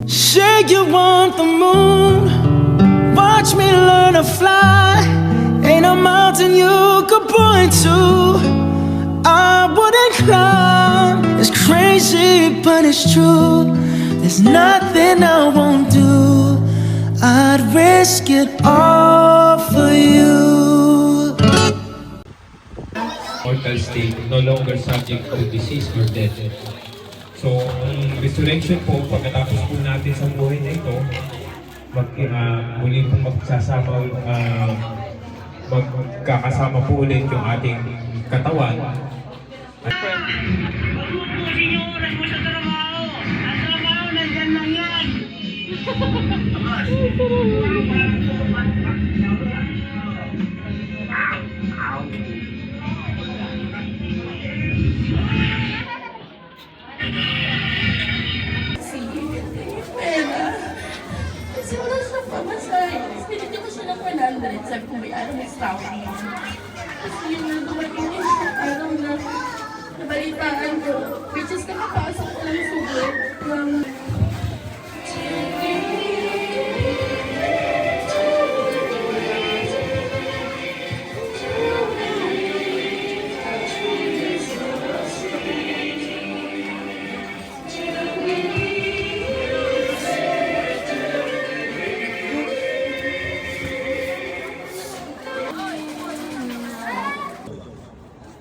Say you want the moon, watch me learn to fly. Ain't a mountain you could point to I wouldn't climb. It's crazy but it's true. There's nothing I won't do. I'd risk it all for you. Mortal state, no longer subject to disease or death. So, ang resurrection po, pagkatapos po natin sa buhay na ito, muli pong magkakasama po ulit yung ating katawan. Pagpupusin yung oras mo sa trabaho. Ang trabaho, nandyan lang yan. Kasi wala siya pamasay. Pinigyan ko siya ng 100. Sabi ko, may araw may staff. Kasi yun na dumating yung araw na nabalitaan ko. Which is nakapasok ko ng sugo.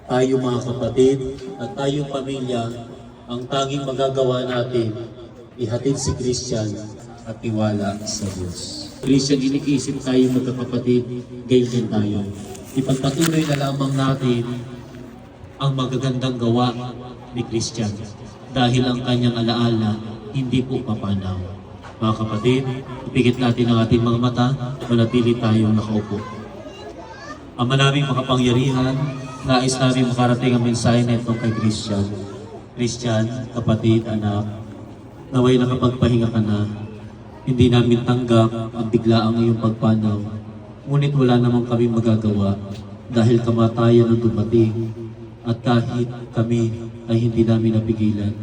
Tayo mga kapatid at tayong pamilya, ang tanging magagawa natin, ihatid si Christian at tiwala sa Diyos. Christian, iniisip tayo magkakapatid, gayon din tayo. Ipagpatuloy na lamang natin ang magagandang gawa ni Christian dahil ang kanyang alaala hindi po papanaw. Mga kapatid, ipikit natin ang ating mga mata, manatili tayong nakaupo. Ama naming makapangyarihan, nais namin makarating ang mensahe na ito kay Christian. Christian, kapatid, anak, naway nakapagpahinga ka na. Hindi namin tanggap ang biglaang iyong pagpanaw. Ngunit wala namang kami magagawa dahil kamatayan ang dumating at kahit kami ay hindi namin napigilan.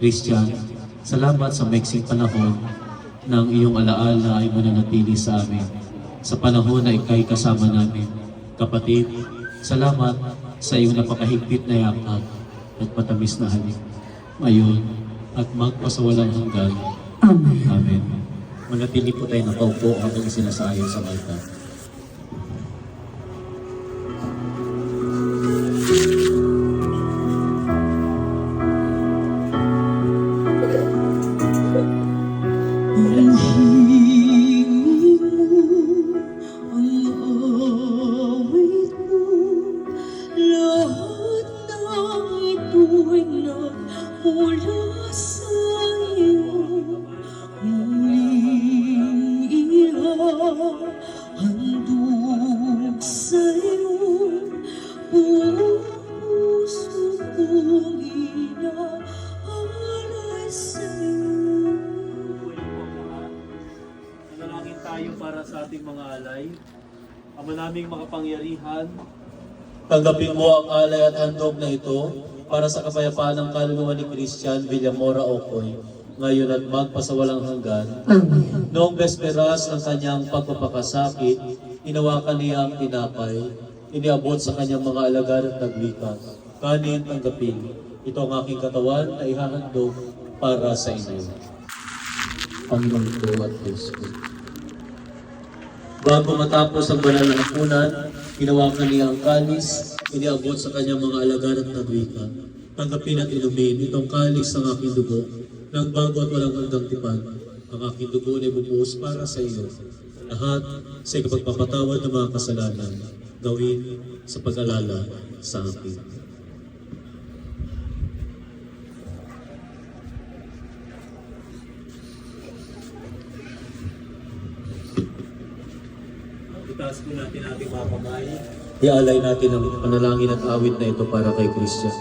Christian, salamat sa maiksing panahon ng iyong alaala ay mananatili sa amin. Sa panahon na ikay kasama namin. Kapatid, salamat sa iyong napakahigpit na yakap at matamis na halik. Ngayon at magpasawalang hanggan. Amen. Amen. Manatili po tayo nakaupo habang sinasayo sa altar. Tayo para sa ating mga alay. Ama naming makapangyarihan, tanggapin mo ang alay at handog na ito para sa kapayapaan ng kaluluwa ni Christian Villamora Ocoy, ngayon at magpasawalang hanggan. Amen. Noong besperas ng kanyang pagpapakasakit, hinawakan niya ang tinapay, iniabot sa kanyang mga alagad at nagwika, kanin tanggapin. Ito ang aking katawan na ihahandog para sa inyo. Panginoon ko at Diyos ko. Bago matapos ang banal na hapunan, hinawakan niya ang kalis, iniabot sa kanyang mga alagad at nagwika. Tanggapin at inumin itong kalis ng aking dugo, ng bago at walang hanggang tipan. Ang aking dugo ay bubuhos para sa iyo. Lahat sa ikapagpapatawad ng mga kasalanan, gawin sa pag-alala sa akin. Itaas po natin ating mga kamay. Ialay natin ang panalangin at awit na ito para kay Christian.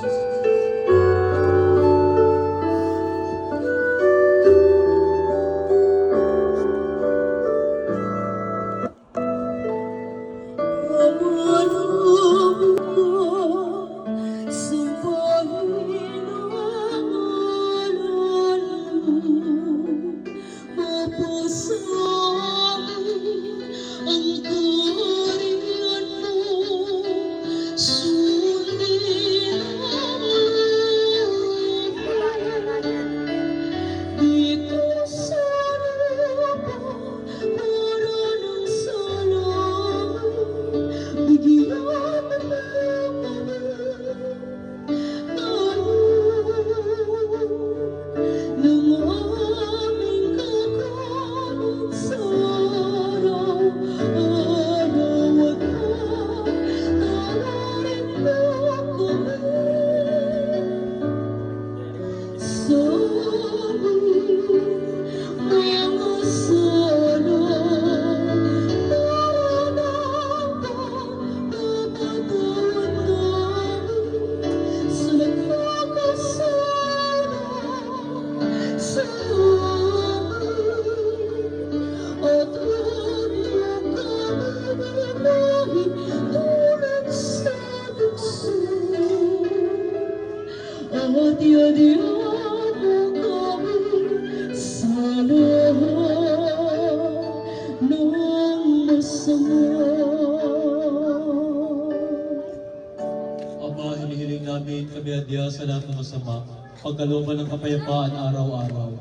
lahat ng masama. Ama, hinihiling namin kami adya sa lahat ng masama, pagkalooban ng kapayapaan araw-araw.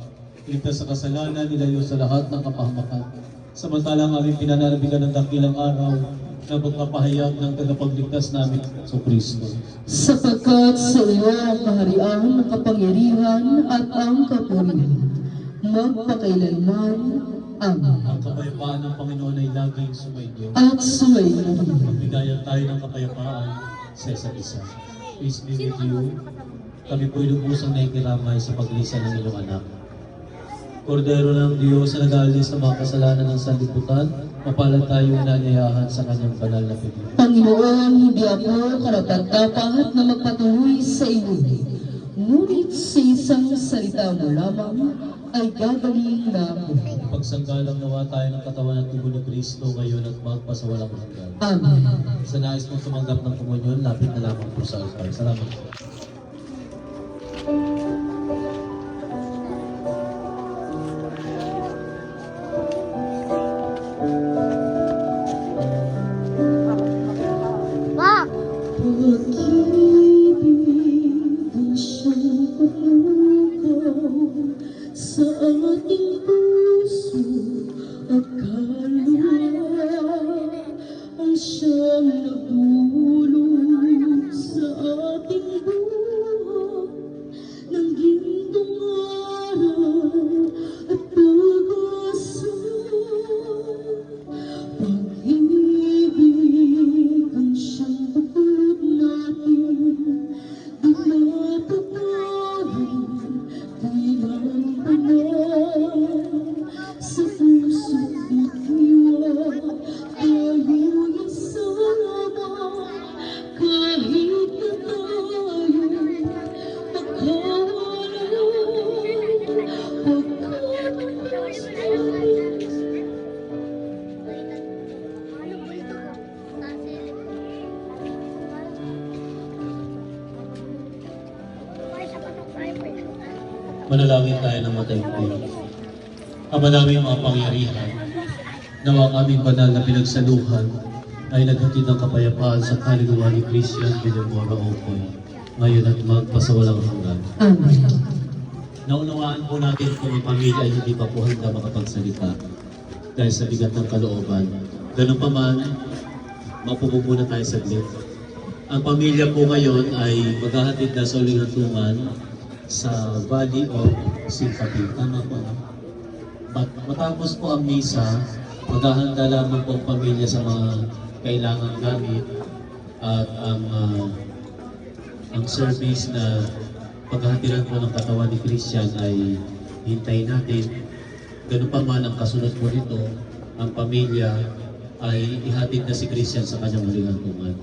Iligtas sa kasalanan, nilayo sa lahat ng kapahamakan. Samantalang aming pinananabigan ng dakilang araw na pagpapahayag ng tagapagligtas namin sa Kristo. Sapagkat sa iyo ang kaharian, ang kapangyarihan at ang kapurihan, magpakailanman. Amen. Ang kapayapaan ng Panginoon ay laging sumainyo. At sumayin. Magbigayan tayo ng kapayapaan sa isa't isa. Peace be with you. Kami po'y lubusang naikiramay sa paglisan ng inyong anak. Kordero ng Diyos na nag-aalis ng mga kasalanan ng sanlibutan, mapalad tayong inanyayahan sa kanyang banal na piging. Panginoon, hindi ako karapat-dapat na magpatuloy sa iyo. Ngunit sa isang salita mo lamang ay gagaling na ako. Pagsanggalang nawa tayo ng katawan at tubo ni Kristo ngayon at magpasawalang hanggan. Amen. Sa nais mong tumanggap ng komunyon, lapit na lamang po sa altar. Salamat po. Pag-ibig ang siyang paglugaw sa ating puso at kaluluwa, ang siyang nagulong sa ating buhay ng gintong aral at pag-asa. Pag-ibig ang siyang pagpulot natin, di matatarin, di mampanan. Sa puso't bitiwa, tayo'y isama, kahit na tayo'y magkawala. Manalangin tayo ng mataimtim. Ama namin mga pangyarihan, nawa ang aming banal na pinagsaluhan ay naghatid ng kapayapaan sa kaluluwa ni Christian Villamora Ocoy, ngayon at magpasawalang hanggan. Amen. Naunawaan po natin kung ang pamilya ay hindi pa po handa makapagsalita dahil sa bigat ng kalooban. Ganun pa man, mapupog muna tayo saglit. Ang pamilya po ngayon ay maghahatid na sa uling hantungan sa Valley of Sympathy. Tama po. Matapos po ang misa, maghahanda lamang po ang pamilya sa mga kailangang gamit at ang service na paghahatiran po ng katawan ni Christian ay hintayin natin. Ganun pa man ang kasunod po nito, ang pamilya ay ihatid na si Christian sa kanyang huling hantungan.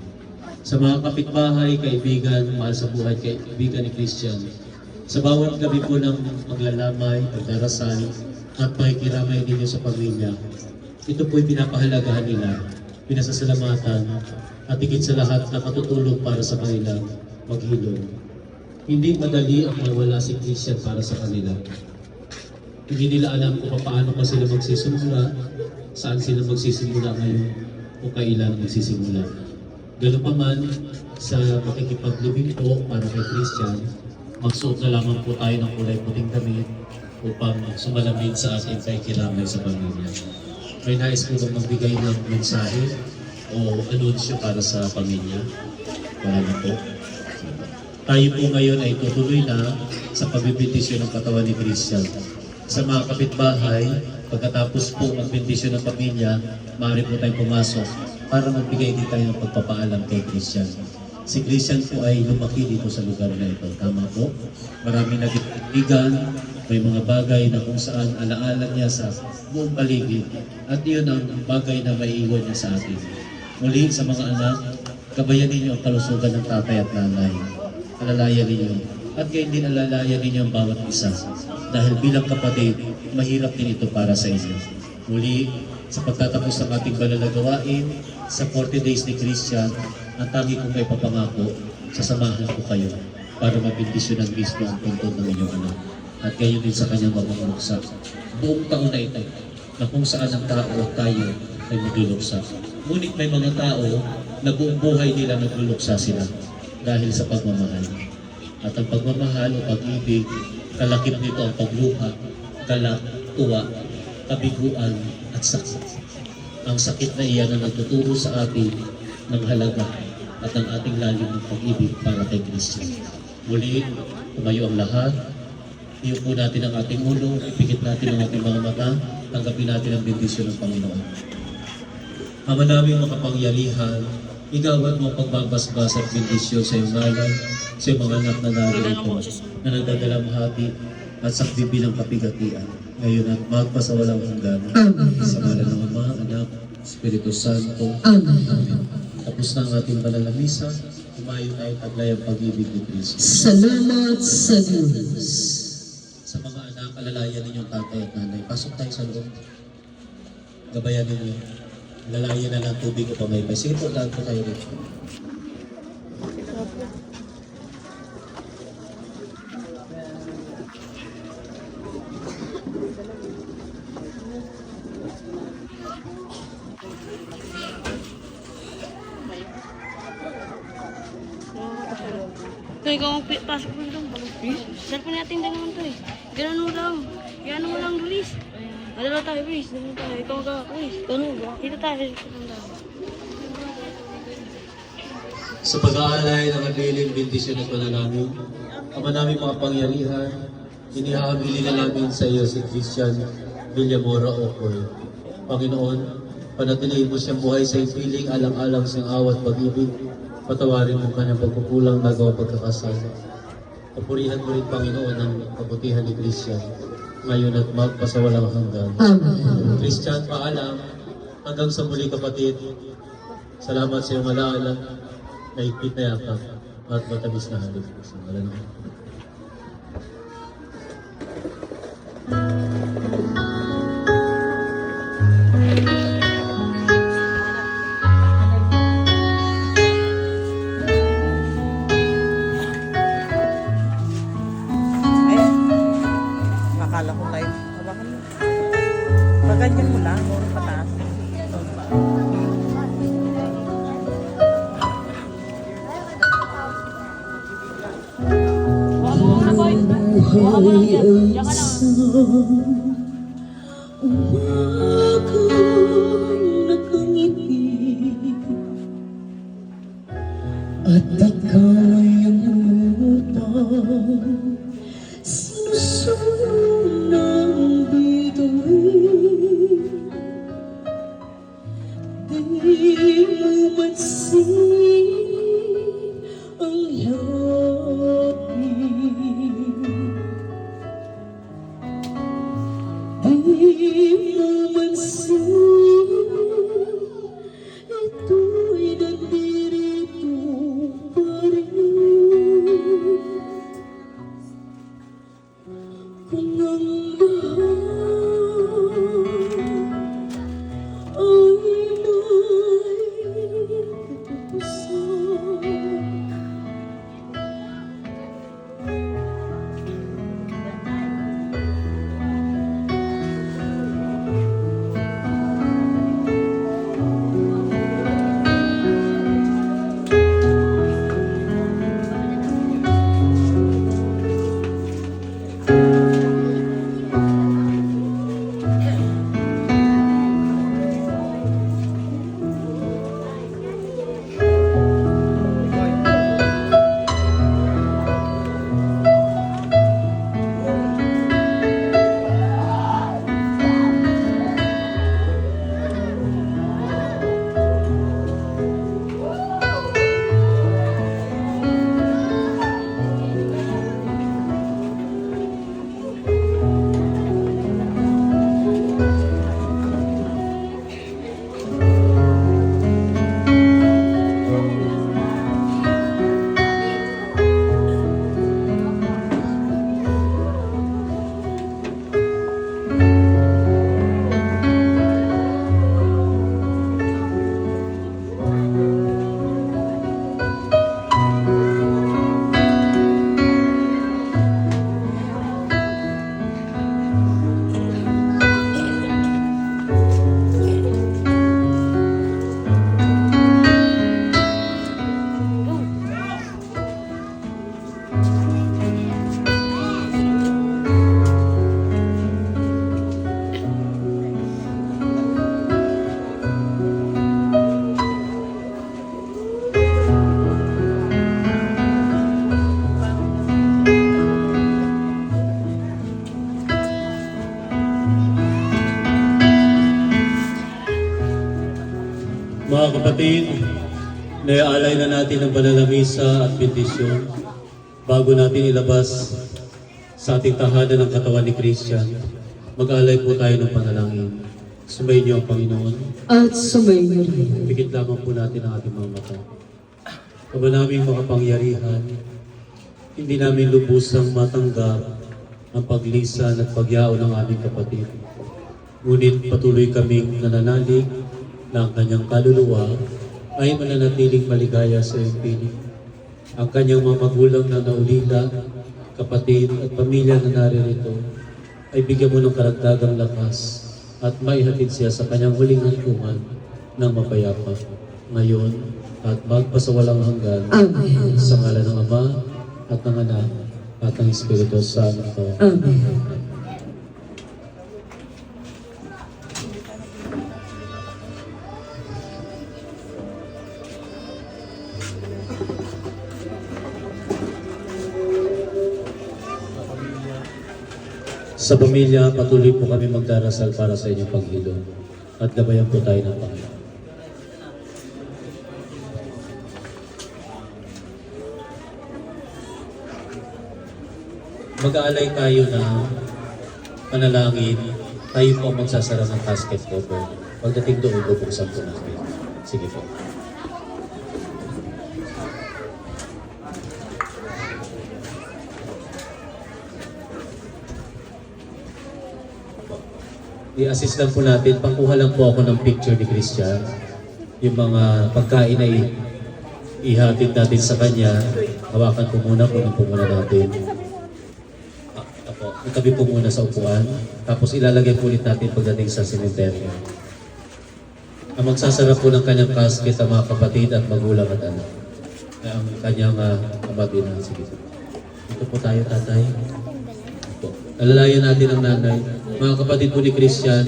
Sa mga kapitbahay, kaibigan, mahal sa buhay, kaibigan ni Christian, sa bawat gabi po ng maglalamay, pagdarasal, at pakikiramay ninyo sa pamilya, ito po'y pinapahalagahan nila, pinasasalamatan, at higit sa lahat na katutulong para sa kanila maghilom. Hindi madali ang mawala si Christian para sa kanila. Hindi nila alam kung paano pa sila magsisimula, saan sila magsisimula ngayon, o kailan magsisimula. Ganoon pa man, sa makikipaglibing po para kay Christian, magsuot na lamang po tayo ng kulay puting damit upang sumalamig sa ating pakikiramay sa pamilya. May nais po bang magbigay ng mensahe o anunsyo para sa pamilya? Wala na po. Tayo po ngayon ay tutuloy na sa pagbibindisyon ng katawan ni Christian. Sa mga kapitbahay, pagkatapos po magbindisyon ng pamilya, maaari po tayong pumasok para magbigay din tayo ng pagpapaalam kay Christian. Si Christian po ay lumaki dito sa lugar na ito. Tama po. Maraming naging kaibigan, may mga bagay na kung saan alaala niya sa buong paligid. At yun ang bagay na maiiwan niya sa atin. Muli sa mga anak, gabayan ninyo ang kalusugan ng tatay at nanay. Alalayan ninyo. At gayon din alalayan ninyo ang bawat isa. Dahil bilang kapatid, mahirap din ito para sa inyo. Muli, sa pagtatapos ng ating banal na gawain, sa 40 days ni Christian, ang tangi kong may papangako, sasamahan ko kayo para mabindisyon ng mismo ang puntod ng inyong anak. At gayon din sa kanyang mamamuksak. buong taon na ito na kung saan ang tao at tayo ay magluluksa. Ngunit may mga tao na buong buhay nila nagluluksa sila dahil sa pagmamahal. At ang pagmamahal o pag-ibig, kalakip nito ang pagluha, galak, tuwa, kabiguan at sakit. Ang sakit na iyan ang nagtuturo sa atin ng halaga at ng ating lalim ng pag-ibig para kay Kristo. Muli, tumayo ang lahat. Iyupo natin ang ating ulo, ipikit natin ang ating mga mata, tanggapin natin ang bendisyon ng Panginoon. Ama naming makapangyarihan, igawad mo ang pagbabasbas at bendisyon sa iyong ngalan, sa iyong mga anak na narito, na nagdadalamhati at sakdibi ng kapigatian, ngayon at magpasawalang hanggan. Sa ngalan ng Ama, Anak, Espiritu Santo. Amen. Tapos na ang ating banal na misa, umayo tayo taglay ang pag-ibig ni Kristo. Salamat sa Diyos. Sa mga anak, alalayan ninyong tatay at nanay. Pasok tayo sa loob. Gabayan ninyo. Lalayan na lang tubig o pamaypay. Sige po, lahat po tayo rito. Ito, ikaw ang pasok mo lang. Cellphone natin din naman ito eh. Ganun mo lang. Ganun mo lang, Luis. Madala tayo, Luis. Ganun tayo. Ikaw ka, Luis. Ganun ba? Dito tayo. Sa pag-aalay ng kabiling bendisyon at panalangin, Ama namin mga pangyarihan, inihahabili na namin sa iyo si Christian Villamora Ocoy. Panginoon, panatilihin mo siyang buhay sa ipiling, alang-alang siyang awat pag-ibig, patawarin mo kanyang pagkukulang nagawa pagkakasal. Papurihan mo rin, Panginoon, ang kabutihan ni Christian, ngayon at magpasawalang hanggan. Amen. Christian, paalam, hanggang sa muli kapatid. Salamat sa iyong alaala, naigpit na yakap, at matamis na halik. Sa ngalan ng Akala ko live. Hawakan mo. Paganyan mo lang, more pataas. Buhay ang isang umakong nakangiti at ika'y ang utang sinusunod ng bituin. Di mo mansin ang yapi. Di mo mansin ito'y nandirito pa rin. Kung ang lahat ay may katapusan, Mga kapatid, naialay na natin ang banal na misa at bendisyon bago natin ilabas sa ating tahanan ng katawan ni Christian. Mag-alay po tayo ng panalangin. Sumayin niyo ang Panginoon. At sumayin niyo rin. Pikit lamang po natin ang ating mga mata. Kaba naming makapangyarihan, hindi namin lubusang matanggap ang paglisan at pagyao ng aming kapatid. Ngunit patuloy kaming nananalig na ang kanyang kaluluwa ay mananatiling maligaya sa iyong piling. Ang kanyang mga magulang na naulila, kapatid at pamilya na naririto, ay bigyan mo ng karagdagang lakas at maihatid siya sa kanyang huling hantungan ng mapayapa. Ngayon at magpasawalang hanggan. Amen. Sa ngalan ng Ama at ng Anak at ng Espiritu Santo. Amen. Sa pamilya, patuloy po kami magdarasal para sa inyong paghilom at gabayan po tayo ng Panginoon. Mag-aalay tayo na panalangin, tayo po ang magsasara ng casket cover. Pagdating doon, bubuksan po namin. Sige po. I-assist lang po natin, pangkuha lang po ako ng picture ni Christian. Yung mga pagkain na ihatid natin sa kanya, hawakan po muna, kunin po muna natin. Itabi po muna sa upuan, tapos ilalagay po ulit natin pagdating sa sementeryo. Ang magsasarap po ng kanyang casket ang mga kapatid at magulang at anak. Ang kanyang ama din. Sige. Ito po tayo, tatay. Ito. Alalayan natin ang nanay. Mga kapatid po ni Christian,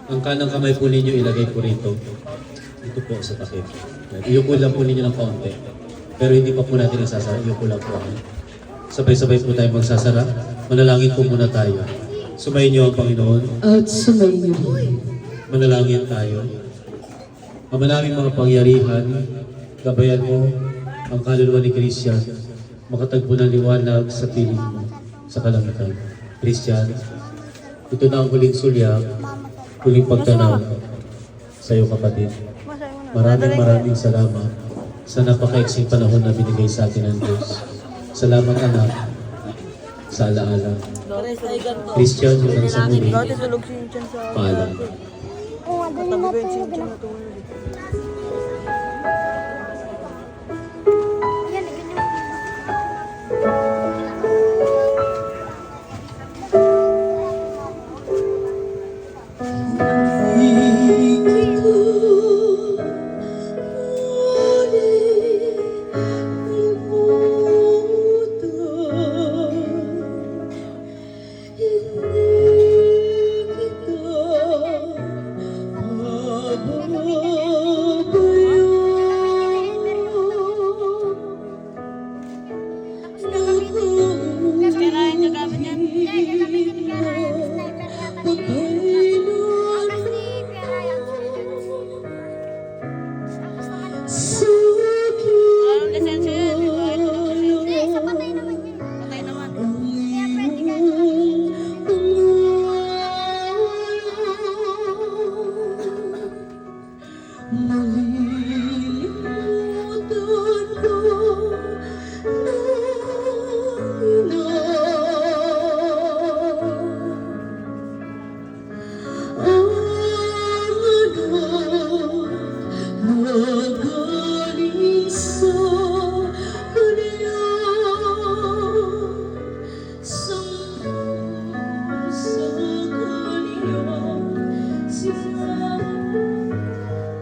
ang kanang kamay po ninyo ilagay po rito. Ito po sa takip. Iyuko lang po ninyo ng kaunti. Pero hindi pa po natin nasasara. Iyuko lang po. Sabay-sabay po tayo magsasara. Manalangin po muna tayo. Sumayin niyo ang Panginoon. At sumayin niyo rin. Manalangin tayo. Ama namin mga pangyarihan, gabayan mo ang kaluluwa ni Christian, makatagpo ng liwanag sa piling mo, sa kalangitan. Christian, ito na ang huling sulya, huling pagtanaw sa iyo kapatid. Maraming salamat sa napakaiksing panahon na binigay sa atin ng Diyos. Salamat anak sa alaala. Christian, hanggang sa muli. Paalam.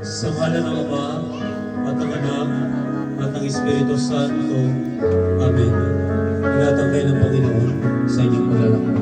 Sa ngalan ng Ama at ng Anak at ng Espiritu Santo. Amen. Inatang kayo ng Panginoon sa inyong paglalakbay.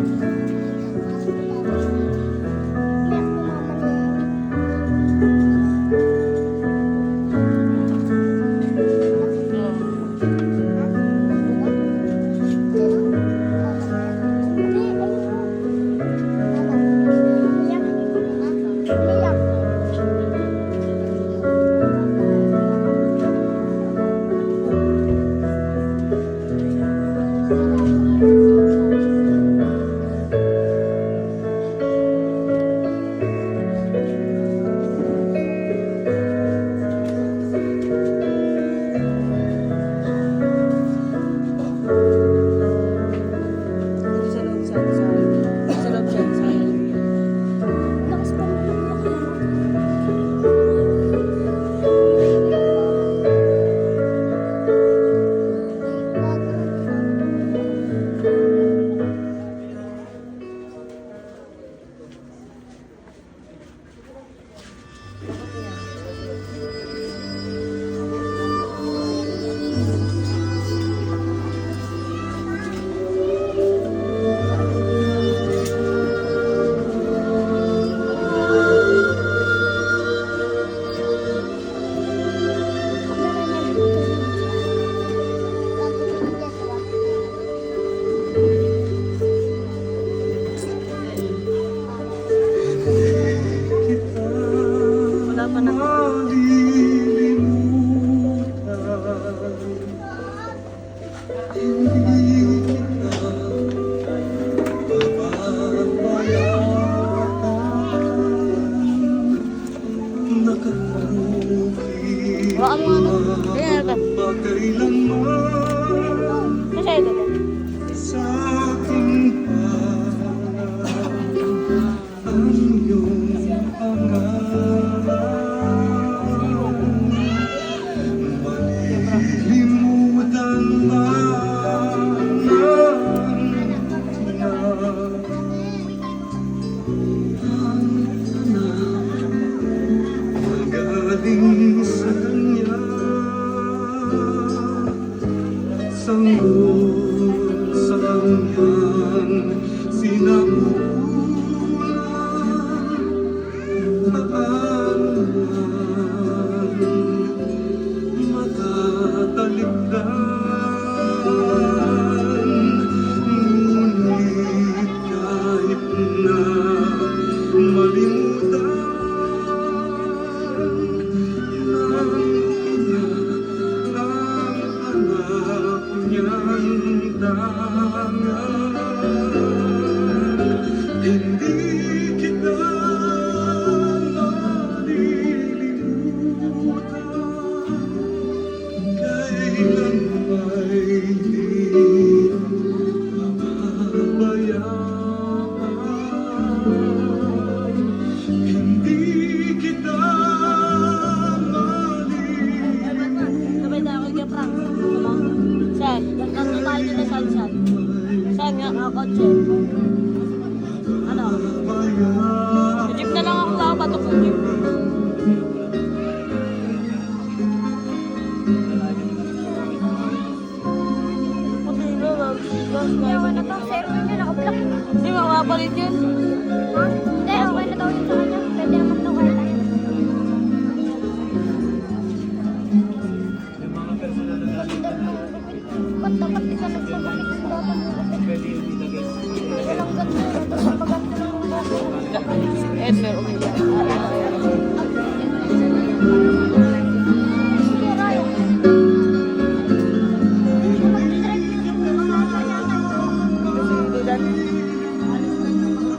pa na. Baka mo ano. Ganyan na ba? Kasi ito ba? Galing sa kanya, sanggol sa kanyang sinapunan, paanuman matatalikdan, ngunit kahit na malimutan hindi kita malilimutan, kailan ba'y di mababayaan, hindi kita Sabay na ako kay Frank. Saan? Tatlo tayo dito sa saan? Saan nga? Kotse. Ano? Sa jeep na lang ako nakapatok sa jeep. Ewan na to, cellphone niya, naka-block. Hindi, makapalit yun. Ha? Hindi, okay na daw yun sa kanya. Pwede naman daw kaya tayo. Ba't dapat isa nagsabalik ng bata mo? Walang ganda, tapos maganda ng bata. Edmer, umiyak. Dudan.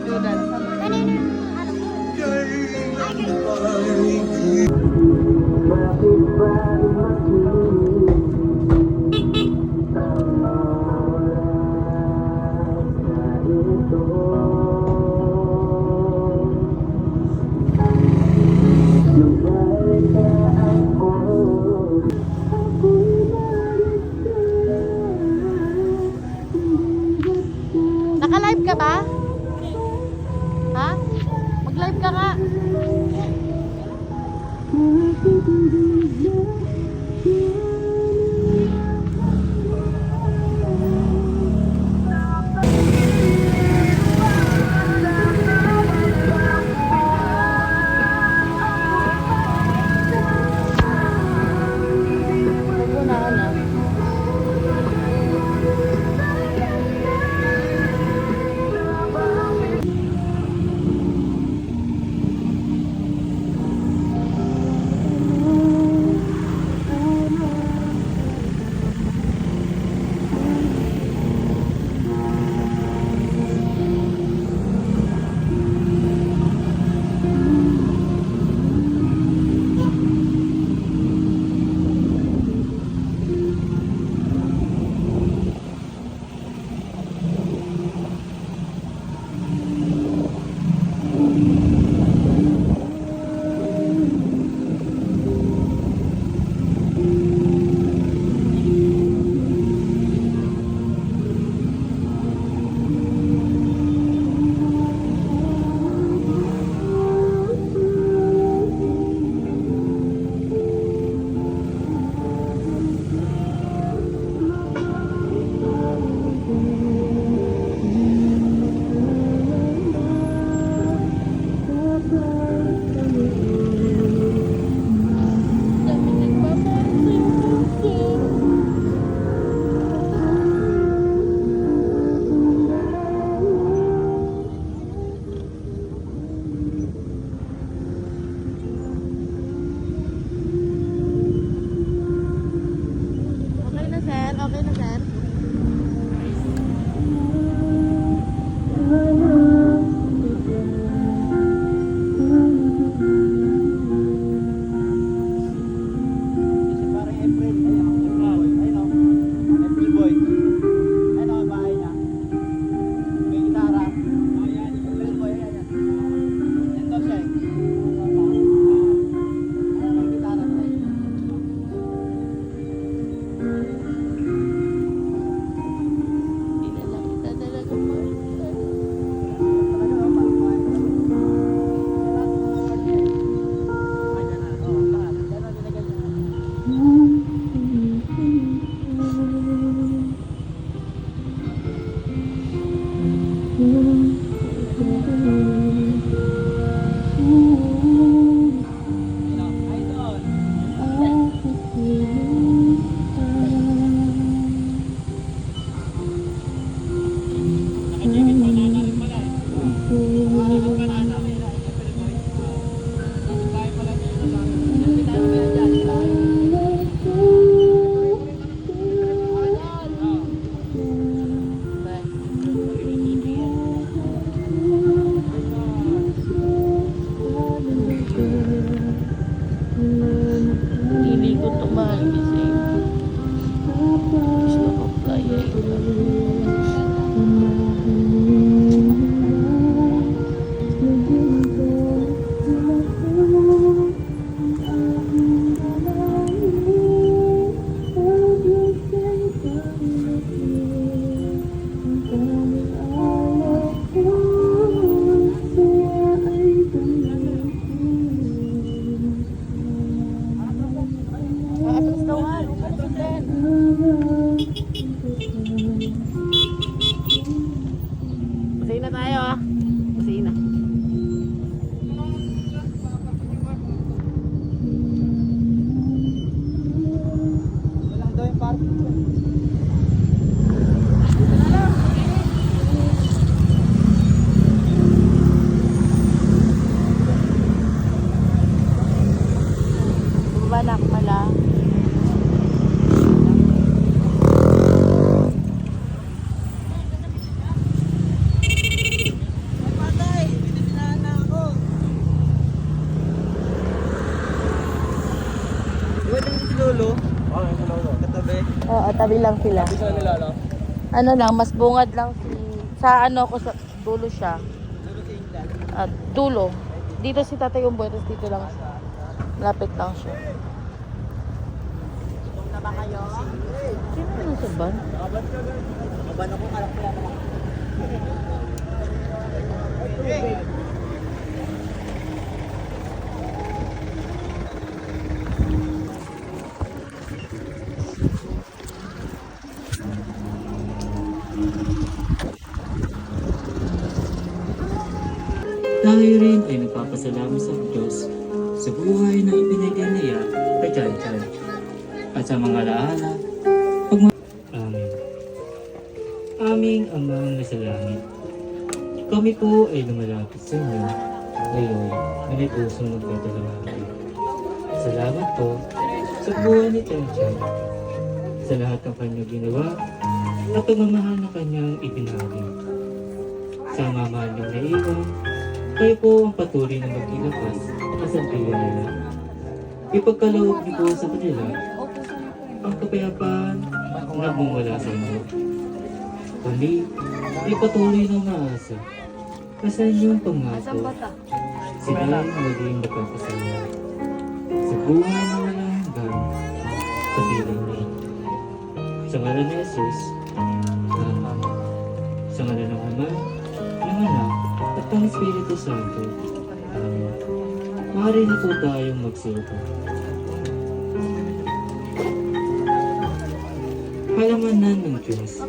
Dudan. Kanino yung anak mo? Ay, kayo. Naka-live ka ba? Ha? Mag-live ka nga. Oo, tabi lang sila. Ano lang, mas bungad lang sa ano ko sa dulo siya. At dulo. Dito si Tatay Umboy, tapos dito lang siya. Lapit lang siya. Sino na nasa van? Tayo rin ay nagpapasalamat sa Diyos sa buhay na ibinigay niya kay Chan Chan at sa mga alaala. Amen. Aming Amang nasa langit, kami po ay lumalapit sa inyo ngayon na may pusong magdadalawang. Salamat po sa buhay ni Chan Chan, sa lahat ng kanyang ginawa at pagmamahal na kanyang ibinahagi. Sa mama niyong naiwan, kayo po ang patuloy na mag-ilakas at sa piwan nila. Ipagkaloob niyo po sa kanila ang kapayapaan na bumula sa inyo. Kami ay patuloy na umaasa na sa inyong pangako sila ay maging magkakasama sa buhay na walang hanggan sa piling niya. Sa ngalan ni Jesus, Amen. Sa ngalan ng Ama, ng Anak, at ng Espiritu Santo. Amen. Maaari na po tayong magsilpo. Halamanan ng Diyos,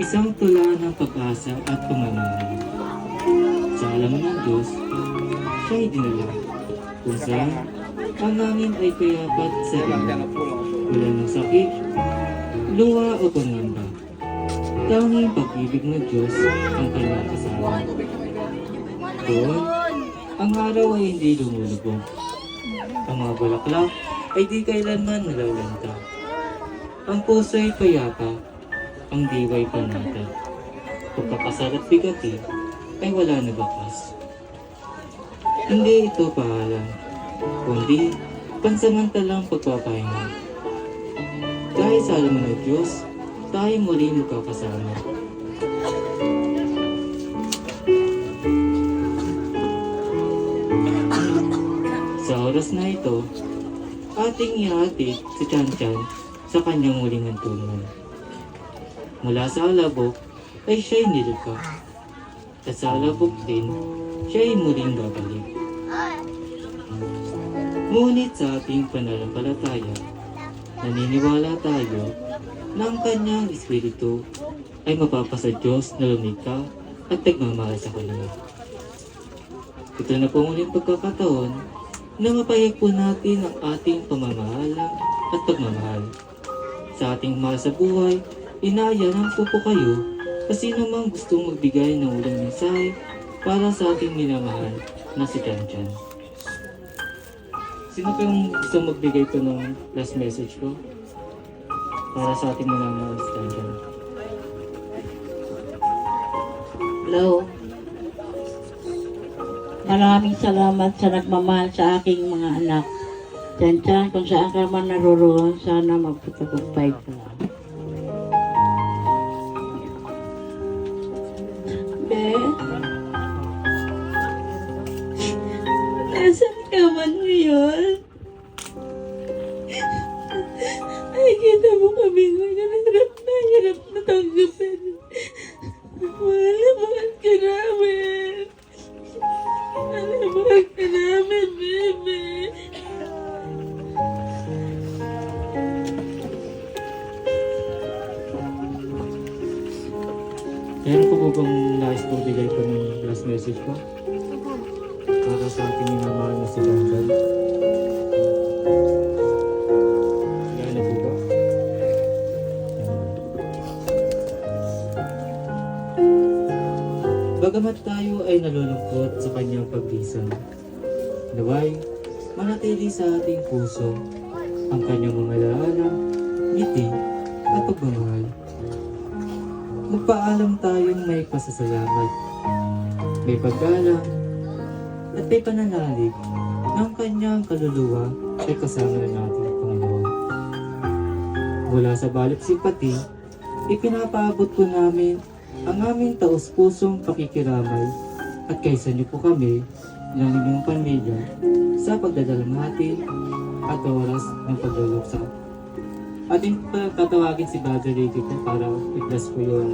isang tula ng pag-asa at pamamahal. Sa halaman ng Diyos, siya'y dinala, kung saan ang hangin ay payapat sa iyo. Wala ng sakit, luha o pangamba. Tanging pag-ibig ng Diyos ang kanyang kasama. Doon, ang araw ay hindi lumulubog. Ang mga bulaklak ay di kailanman nalalanta. Ang puso ay payapa, ang diwa'y panata. Pagkakasal at bigati ay wala na bakas. Hindi ito pahalang, kundi pansamantalang pagpapahinga. Dahil sa alam ng Diyos, tayo muli magkakasama. Sa oras na ito, ating ihatid si Chan Chan sa kanyang muling hantungan. Mula sa alabok ay siya'y nilikha. At sa alabok din, siya'y muling babalik. Ngunit sa ating pananampalataya, naniniwala tayo na ang kanyang espiritu ay mapapasa Diyos na lumikha at nagmamahal sa Kanya. Ito na po muling pagkakataon na mapahayag po natin ang ating pamamahala at pagmamahal. Sa ating mahal sa buhay, inaayahan po kayo kasi namang gustong magbigay ng ulang mensahe para sa ating minamahal na si Chan Chan. Sino po yung gusto magbigay ko ng last message ko para sa ating minamahal si Chan Chan? Hello. Maraming salamat sa nagmamahal sa aking mga anak. Chan Chan, kung saan ka man naroroon, sana magpagtagumpay ka. Beth? Nasaan ka man ngayon? Ay, kita mo kami ngayon. Hirap na tanggapin. Mahal ka namin. Mahal ka namin, baby. Meron po ba bang nais po bigay ko ng last message ko? Para sa ating minamahal na si Chan Chan. Kaya na po ba? Bagamat tayo ay nalulungkot sa kanyang pagbisan, naway manatili sa ating puso ang kanyang mga alaala, ngiti at pagmamahal. Magpaalam tayong may pasasalamat, may paggalang, at may pananalig na ang kanyang kaluluwa ay kasama na natin ang Panginoon. Mula sa Balot Simpati, ipinapaabot po namin ang aming taus-pusong pakikiramay at kaisa niyo po kami ng inyong pamilya sa pagdadalamhati at oras ng pagluluksa. Ating tatawagin si Brother Ricky po para i-bless po yung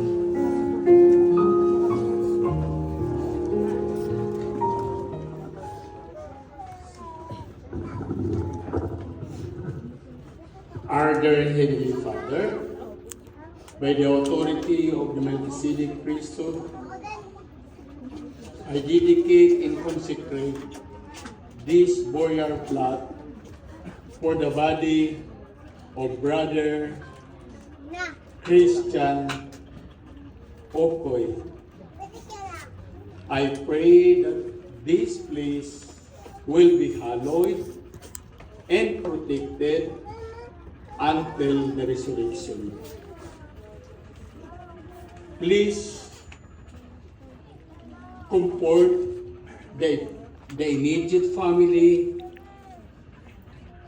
Our dear Heavenly Father, by the authority of the Melchizedek priesthood, I dedicate and consecrate this burial plot for the body of Brother Christian Okoy. I pray that this place will be hallowed and protected until the resurrection. Please comfort the immediate family,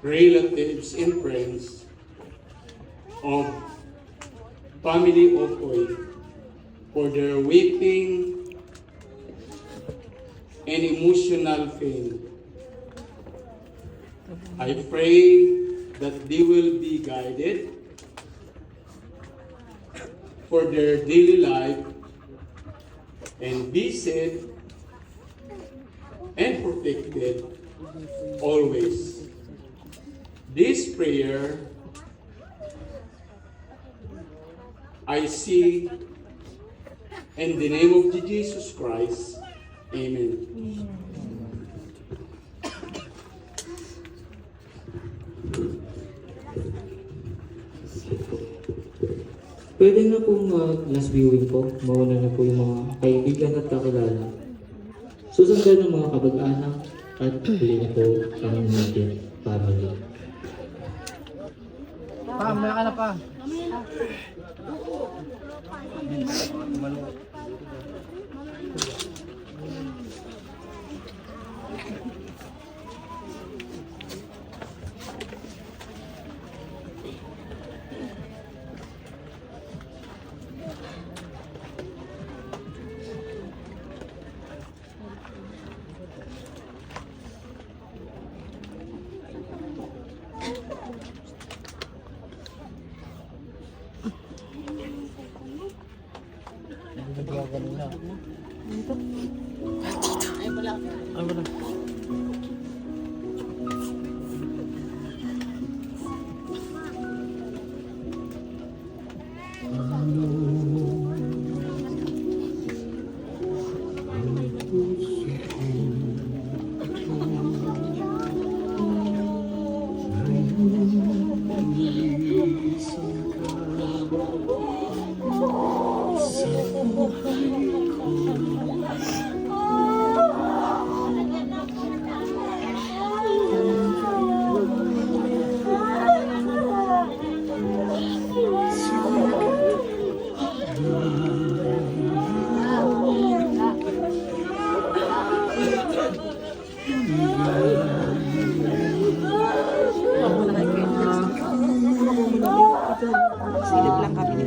relatives, and friends of family Okoy for their weeping and emotional pain. I pray that they will be guided for their daily life and be safe and protected always. This prayer I see in the name of Jesus Christ. Amen. pwede na po last viewing po. Mauna na po yung mga kaibigan at kakilala. Susundan ng mga kabag-anak at huli na po ang natin family. Mamaya ka na pa. Silip lang kami ni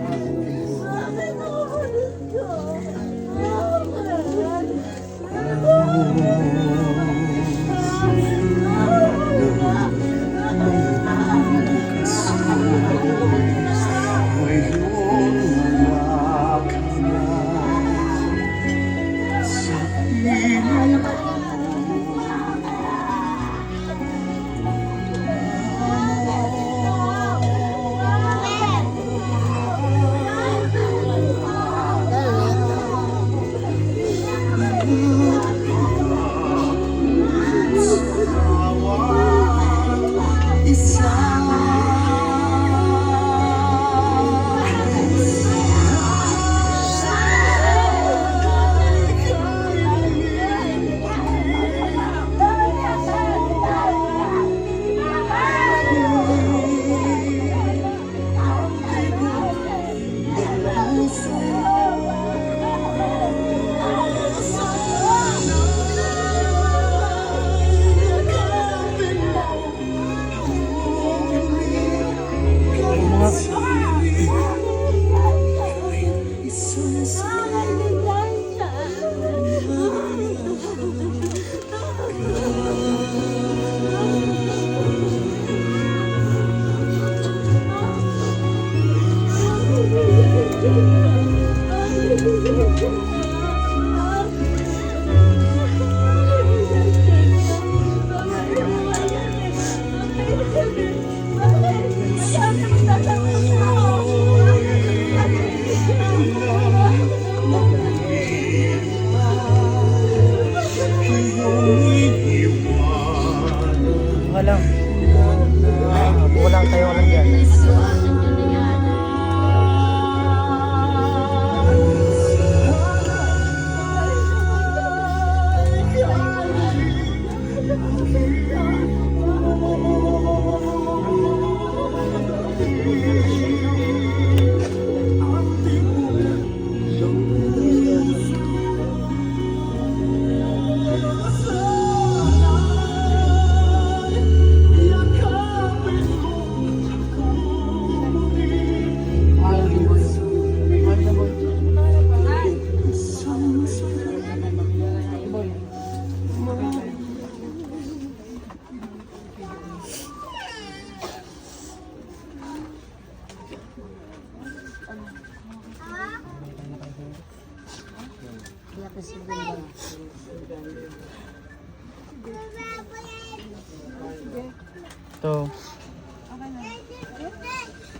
Ito.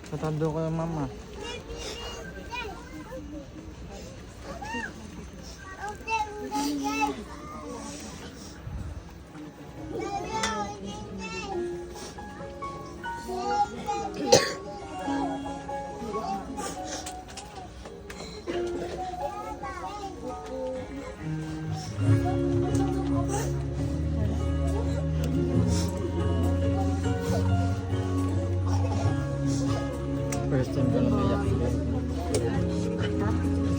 Tatando ko ng mama. First time ko na umiyak.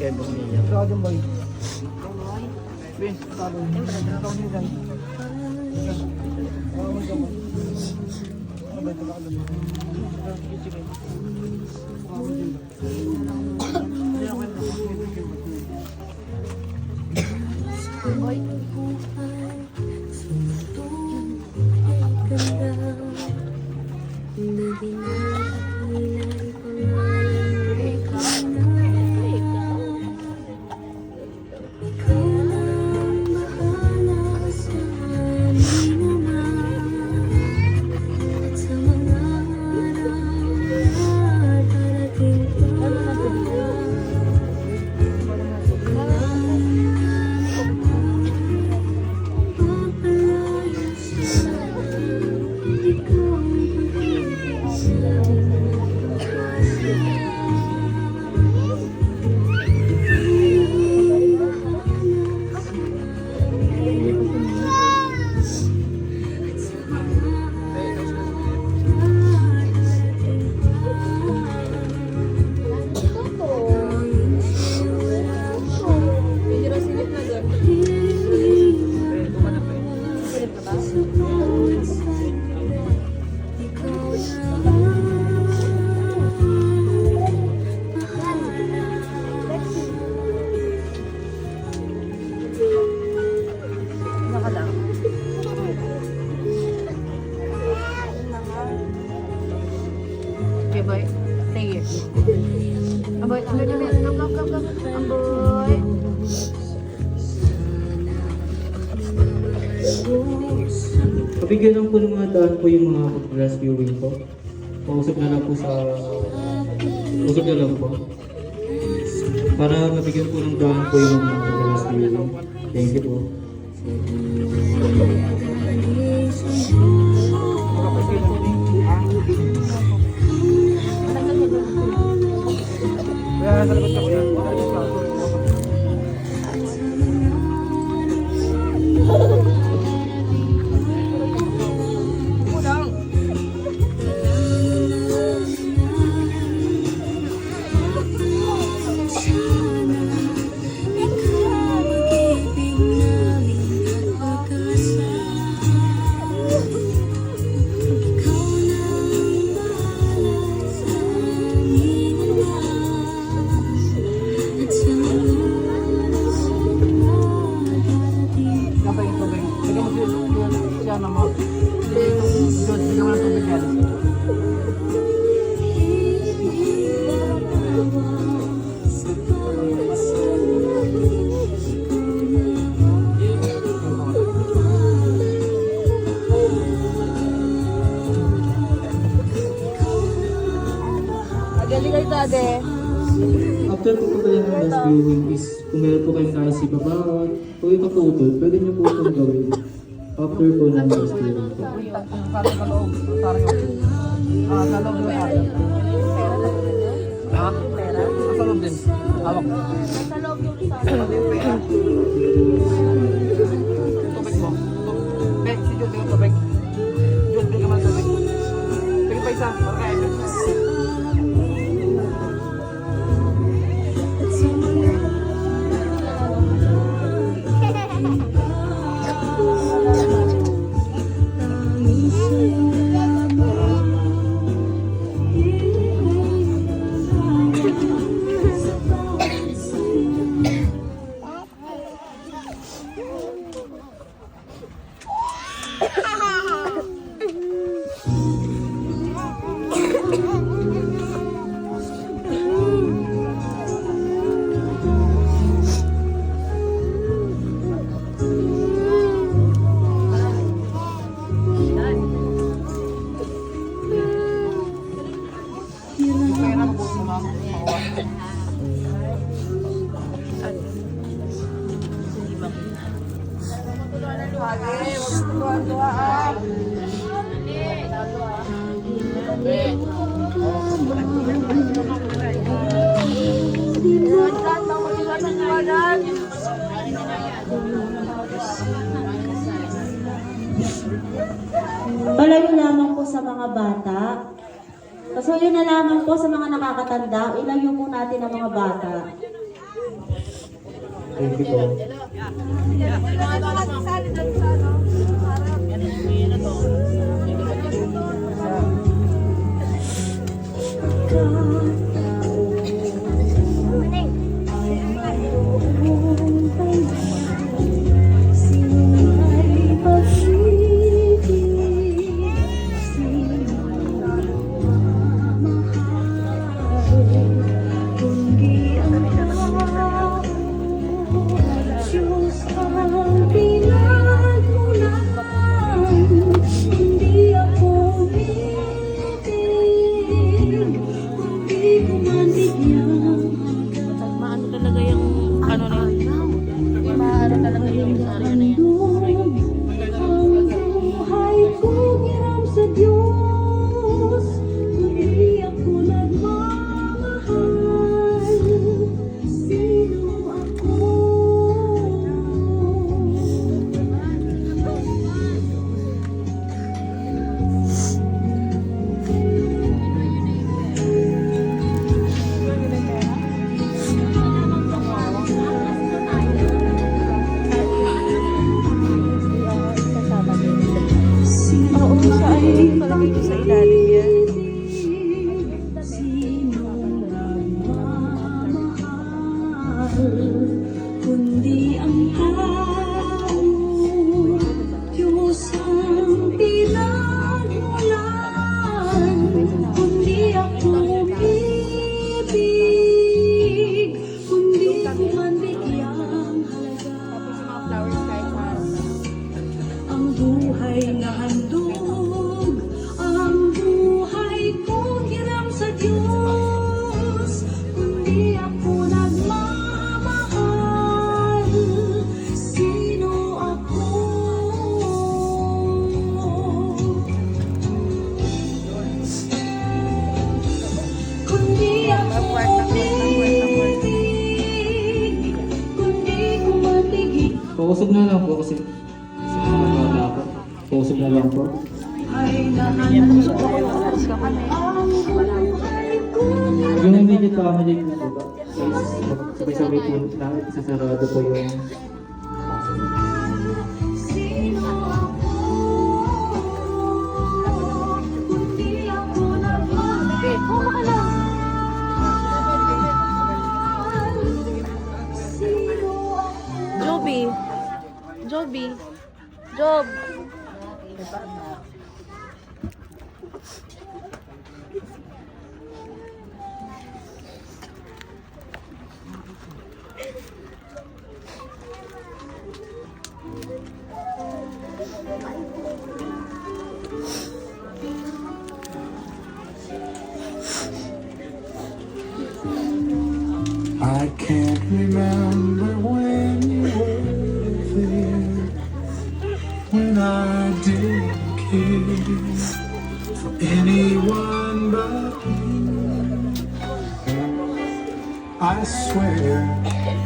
Kaya bumiyak. Dragon Boy. Dragon Boy. Okay, boy. Stay here. Aboy, under the bed. Come. Aboy. Pabigyan lang po ng mga daan po yung mga glass viewing po. Pausap na lang po sa... Usap na lang po. Para mabigyan po ng daan po yung mga glass viewing. Thank you po. After po pala ng last viewing is kung meron po kayong nais ibabawan o ipaputol, pwede niyo po itong gawin. After po ng last viewing po. Palayo lamang po sa mga bata. Pasuyo na lamang po sa mga nakakatanda. Ilayo po natin ang mga bata. Thank you po. Maano talaga yung ano na yun? Maano talaga yung sorry na yun. Kundi ang tao, Diyos ang pinagmulan, kundi ako ibig, kundi ko man bigyang halaga. Ang buhay na handog, ang buhay ko hiram sa Diyos, kundi ako nagmamahal. Sino ako? Kundi ako ibig, kundi ko matigil. Pausog na lang po kasi wala ako. Pausog na lang po. Ay nahanap ang buhay ko. Yung immediate family ko po ba? Sabay-sabay po na isasarado po yung Sino ako? Kundi ako nagmamahal. Sino ako? Joby. Joby. Job. I can't remember when you were there, when I didn't care for anyone but you. I swear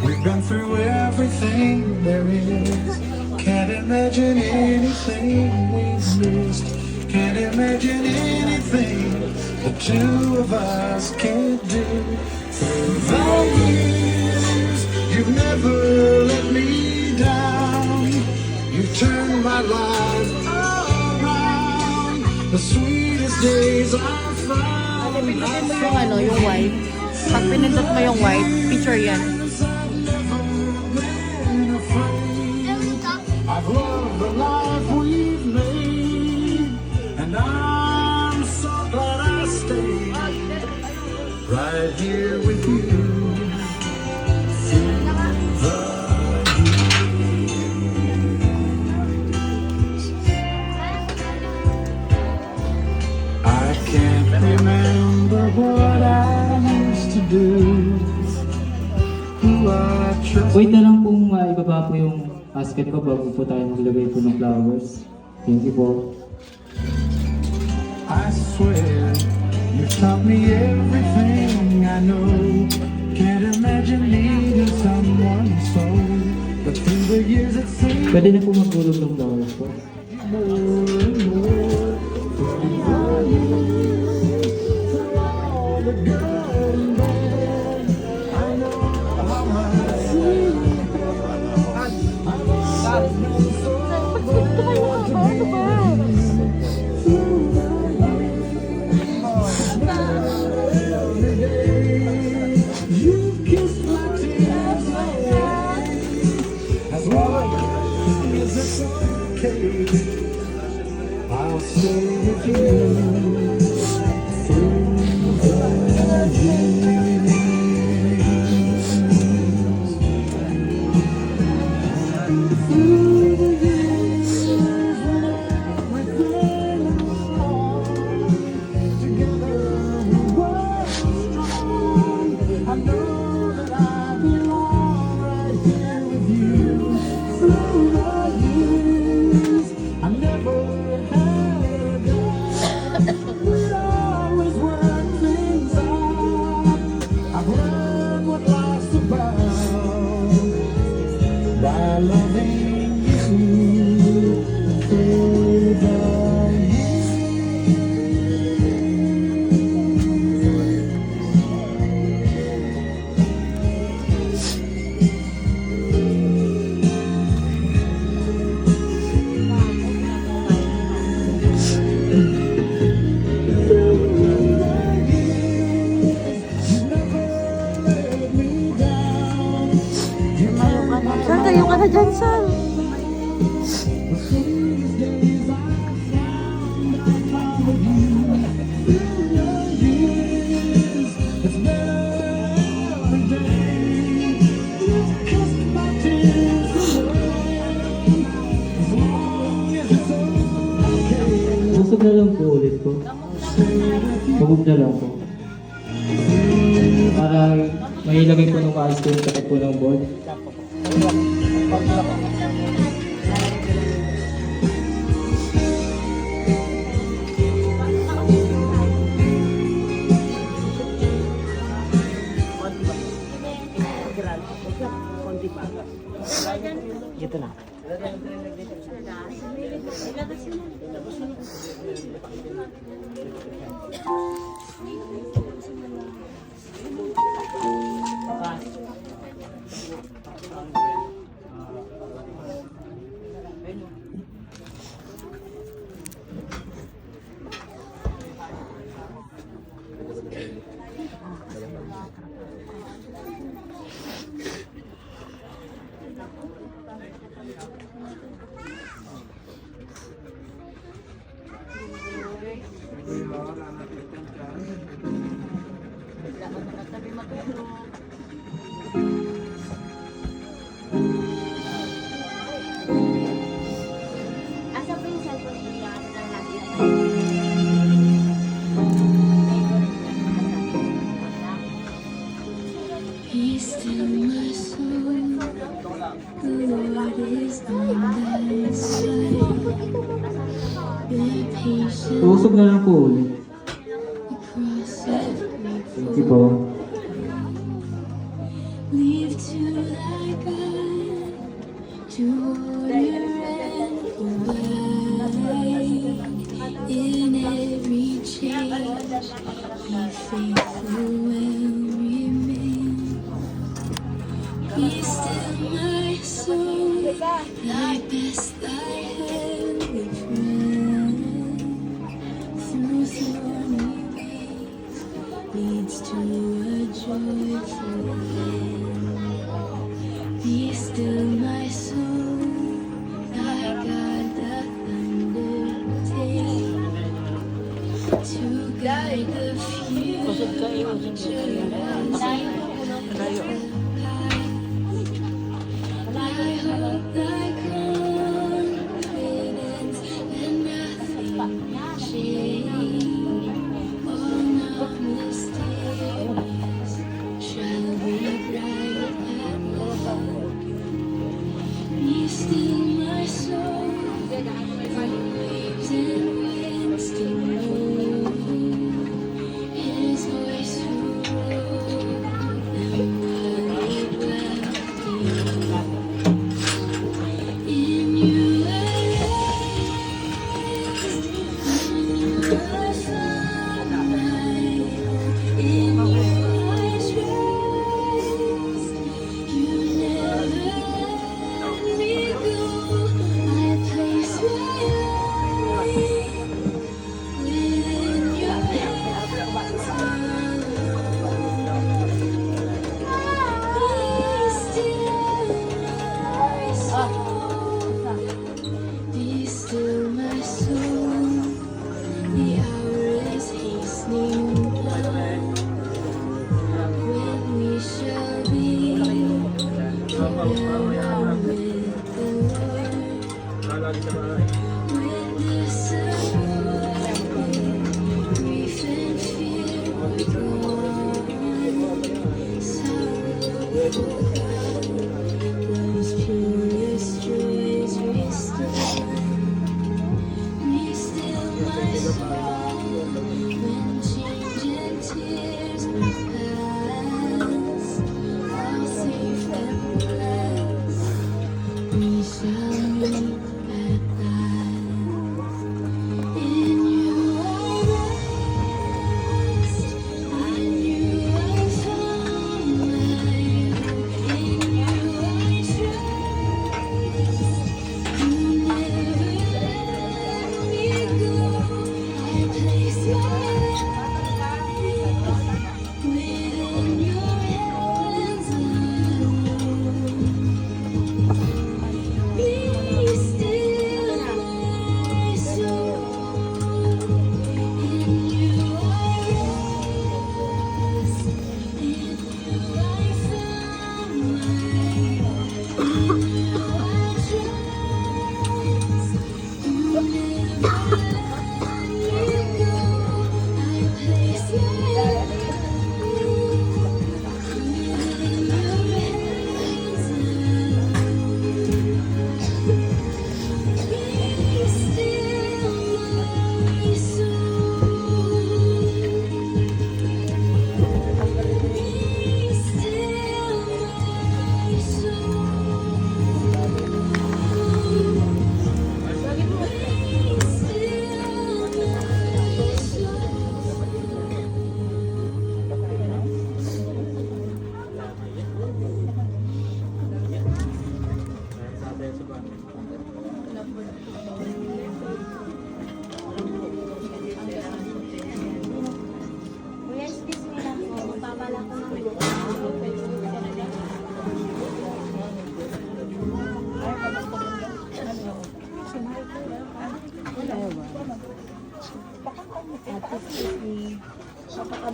we've been through everything there is. Can't imagine anything we've missed. Can't imagine anything the two of us can't do. Through the years, you've never let me down. You've turned my life around. The sweetest days I've found. Pindutin mo yung ano, yung white. Pag pinindot mo yung white, picture yan. I've loved the life we've made, and I'm so glad I stayed right here with you. Through the years. I can't remember what I used to do. Who I trusted. Wait na lang pong maibaba po yung basket po bago po tayo maglagay po ng flowers. Thank you po. I swear you taught me everything I know. Can't imagine needing someone so. But through the years it seems Pwede na po magulog ng flowers po. more and more. All the good and bad, I know how much I've known so you kissed my tears away. As long as it's okay, I'll stay with you through the years. Through the years, when everything was wrong, together we were strong. I know that I belong right here with you. Through the years, I never had a doubt. We'd always work things out. I've learned what life's about by loving you through the years. Saan tayo ka na dyan, Sal? Busog na lang po ulit po. Bugog na lang po. Para may ilagay po ng maayos po yung tapat po ng board. Dito na. Asa po yung cellphone niya? Ano lang natin? He's still my soul. The Lord is on my side. Be patient Busog na lang po ulit. across every Thank you po. leave to thy God to order and obey. In every change, be faithful will remain. Be still my soul, thy best, thy heavenly friend. Through thorny ways leads to a joyful end. Be still my soul, thy God doth undertake to guide the future as I hope thy confidence and nothing change. All not mysterious shall be bright and love. Be still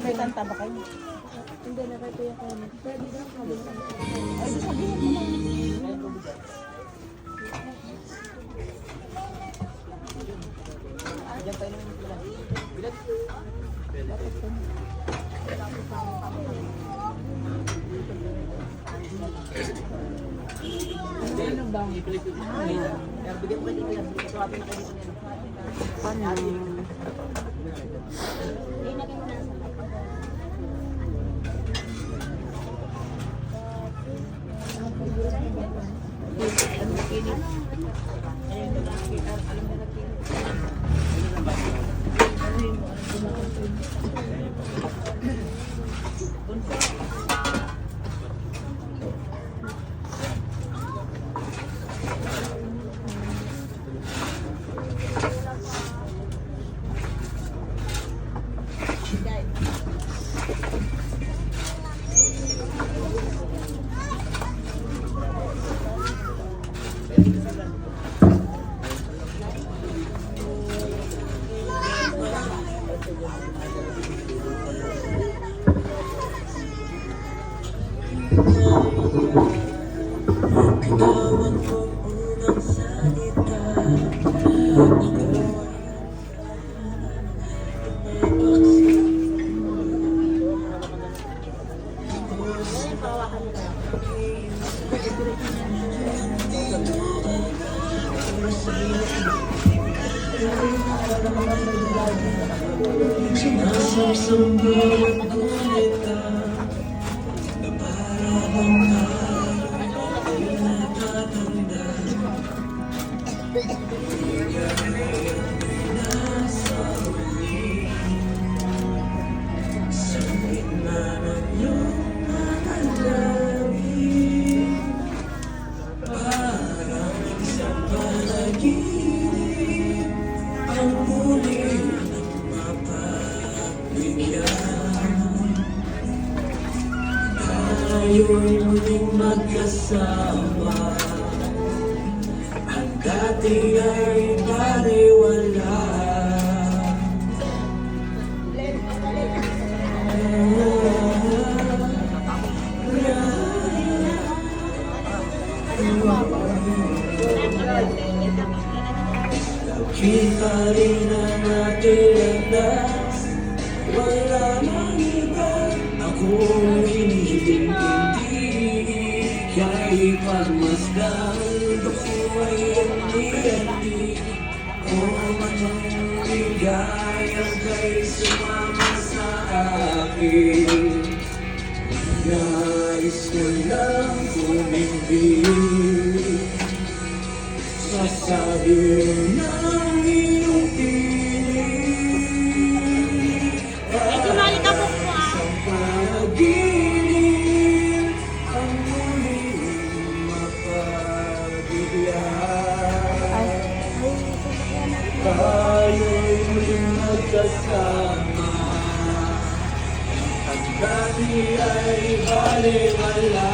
May kanta ba kayo? Hindi na kayo yung comment. Pwede daw kami. Ay, sabihin mo na. Diyan tayo naman pula. Bilat. Ano ba? Pero bigyan mo kayo nila. Suwapin na kayo nila. Paano? Tayo'y muling magkasama. Ang dati ay baliwala. Kita rin ang ating landas. Wala nang iba akong hinihintindi. Kahit pagmasdan buhay ang niyandi. O manong ligayang kay sumama sa akin. Nais ko lang kumimbing sasabi ng iyong piling. Sumali ka po po ah. Sa panaginip ang muling mapabigyan. Tayo'y muling magkasama. Ang dati ay baliwala.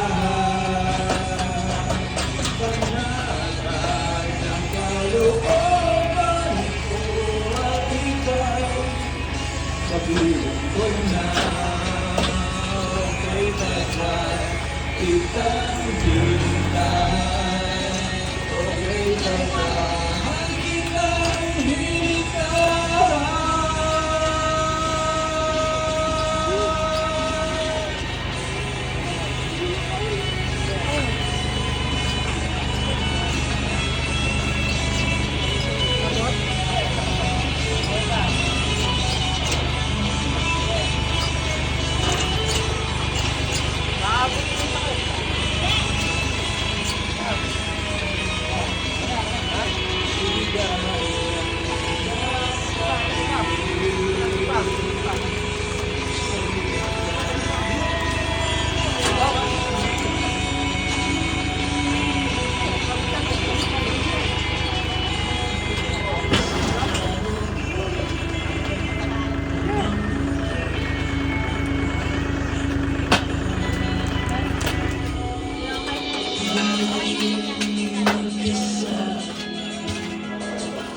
Sabihin ko na kay tatay kitang hintay. Okay tatay kitang hintay.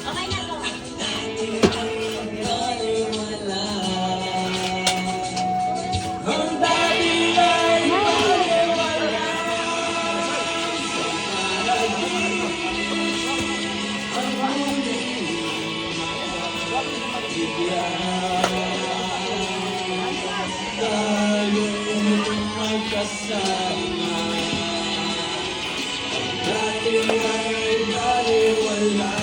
Okay na to. Ang dati ay baliwala. Ang muling mapabigyan. Tayo'y muling magkasama. Ang dati ay baliwala.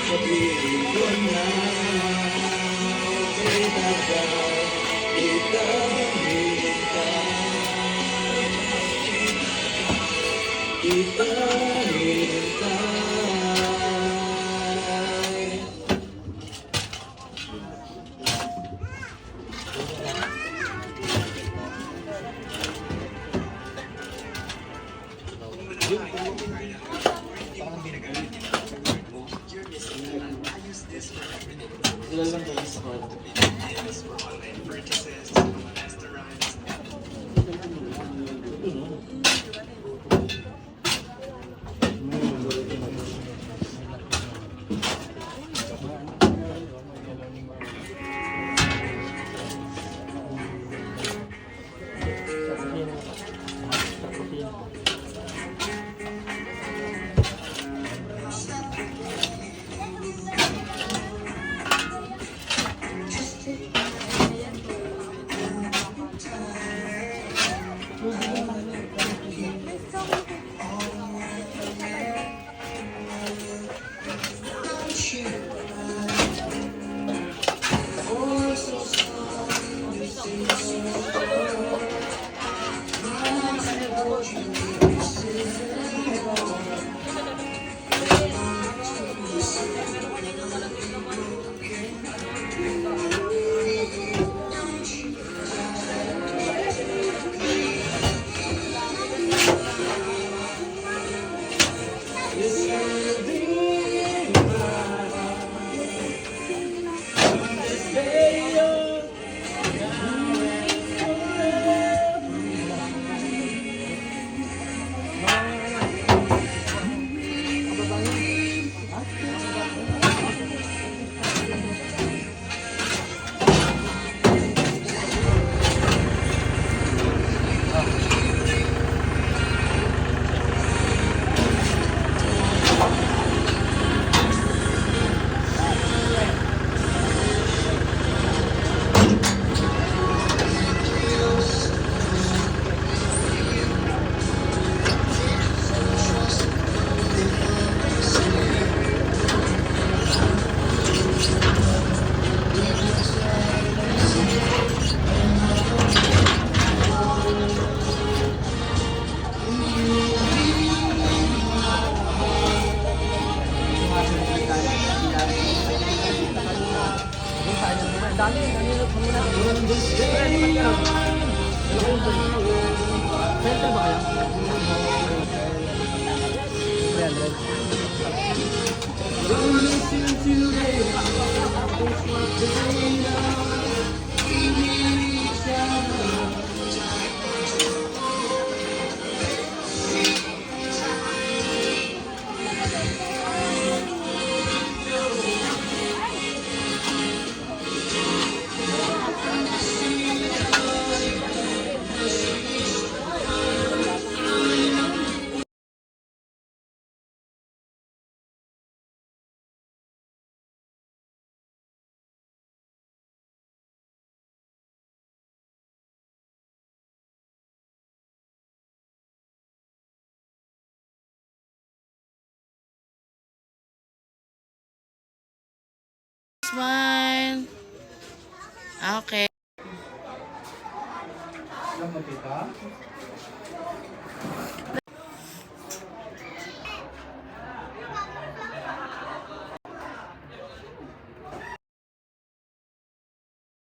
Sabihin ko na kay tatay kitang hintay. Kitang hintay. Smile. Okay.